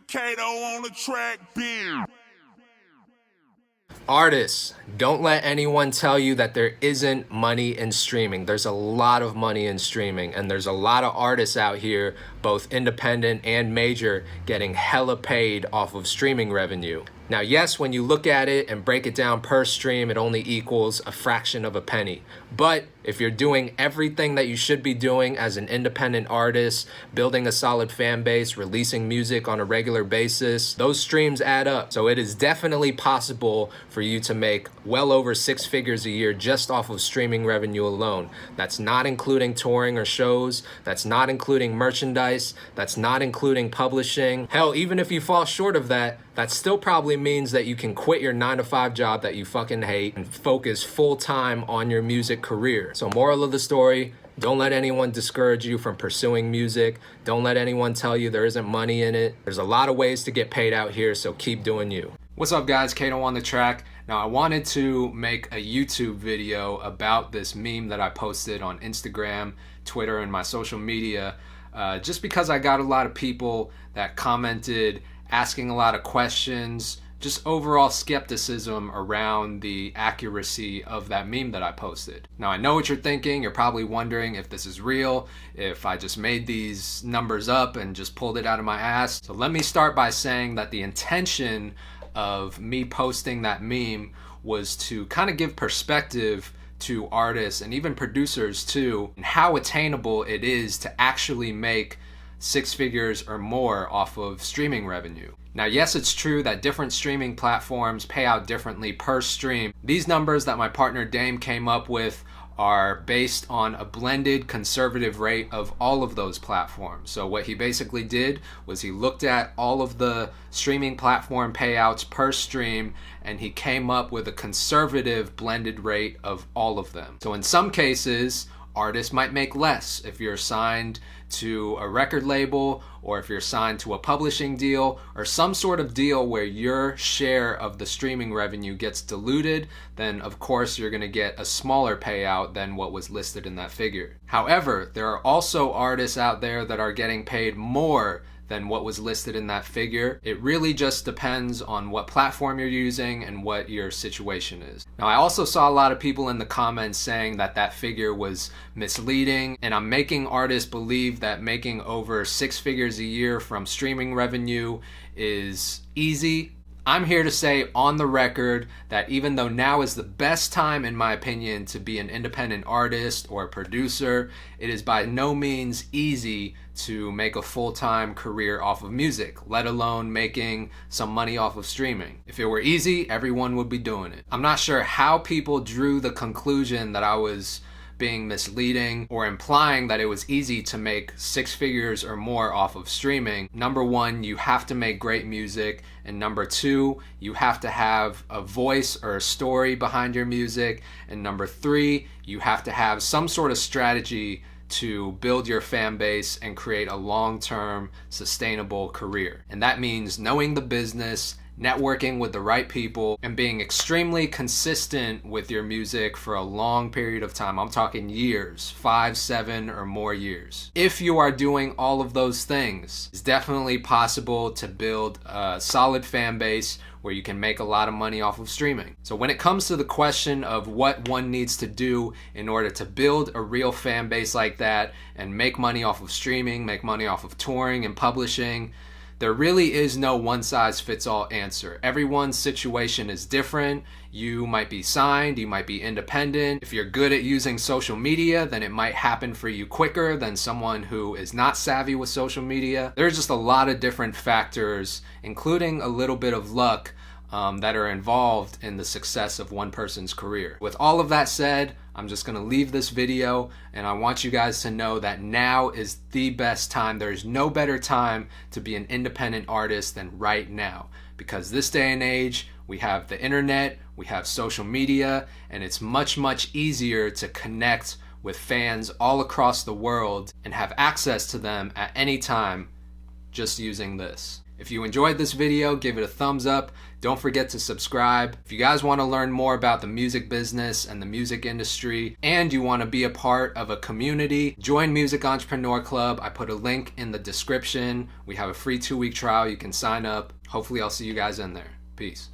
Kato on the track, beer. Artists, don't let anyone tell you that there isn't money in streaming. There's a lot of money in streaming, and there's a lot of artists out here, both independent and major, getting hella paid off of streaming revenue. Now, yes, when you look at it and break it down per stream, it only equals a fraction of a penny. But if you're doing everything that you should be doing as an independent artist, building a solid fan base, releasing music on a regular basis, those streams add up. So it is definitely possible for you to make well over 6 figures a year just off of streaming revenue alone. That's not including touring or shows. That's not including merchandise. That's not including publishing. Hell, even if you fall short of that, that still probably means that you can quit your 9-to-5 job that you fucking hate and focus full time on your music career. So moral of the story, don't let anyone discourage you from pursuing music. Don't let anyone tell you there isn't money in it. There's a lot of ways to get paid out here, so keep doing you. What's up, guys? Kato on the track. Now, I wanted to make a YouTube video about this meme that I posted on Instagram, Twitter, and my social media, just because I got a lot of people that commented asking a lot of questions, just overall skepticism around the accuracy of that meme that I posted. Now, I know what you're thinking. You're probably wondering if this is real, if I just made these numbers up and just pulled it out of my ass. So let me start by saying that the intention of me posting that meme was to kind of give perspective to artists and even producers too, and how attainable it is to actually make 6 figures or more off of streaming revenue. Now, yes, it's true that different streaming platforms pay out differently per stream. These numbers that my partner Dame came up with are based on a blended conservative rate of all of those platforms. So what he basically did was he looked at all of the streaming platform payouts per stream, and he came up with a conservative blended rate of all of them. So in some cases, artists might make less if you're signed to a record label, or if you're signed to a publishing deal, or some sort of deal where your share of the streaming revenue gets diluted, then of course you're going to get a smaller payout than what was listed in that figure. However, there are also artists out there that are getting paid more than what was listed in that figure. It really just depends on what platform you're using and what your situation is. Now, I also saw a lot of people in the comments saying that that figure was misleading, and I'm making artists believe that making over 6 figures a year from streaming revenue is easy. I'm here to say on the record that even though now is the best time, in my opinion, to be an independent artist or a producer, it is by no means easy to make a full-time career off of music, let alone making some money off of streaming. If it were easy, everyone would be doing it. I'm not sure how people drew the conclusion that I was being misleading or implying that it was easy to make 6 figures or more off of streaming. Number one, you have to make great music, and number two, you have to have a voice or a story behind your music, and number three, you have to have some sort of strategy to build your fan base and create a long-term sustainable career. And that means knowing the business, networking with the right people, and being extremely consistent with your music for a long period of time. I'm talking years, 5, 7, or more years. If you are doing all of those things, it's definitely possible to build a solid fan base where you can make a lot of money off of streaming. So when it comes to the question of what one needs to do in order to build a real fan base like that and make money off of streaming, make money off of touring and publishing, there really is no one-size-fits-all answer. Everyone's situation is different. You might be signed, you might be independent. If you're good at using social media, then it might happen for you quicker than someone who is not savvy with social media. There's just a lot of different factors, including a little bit of luck, that are involved in the success of one person's career. With all of that said, I'm just gonna leave this video, and I want you guys to know that now is the best time. There's no better time to be an independent artist than right now, because this day and age, we have the internet, we have social media, and it's much, much easier to connect with fans all across the world and have access to them at any time just using this. If you enjoyed this video, give it a thumbs up. Don't forget to subscribe. If you guys want to learn more about the music business and the music industry, and you want to be a part of a community, join Music Entrepreneur Club. I put a link in the description. We have a free 2-week trial. You can sign up. Hopefully I'll see you guys in there. Peace.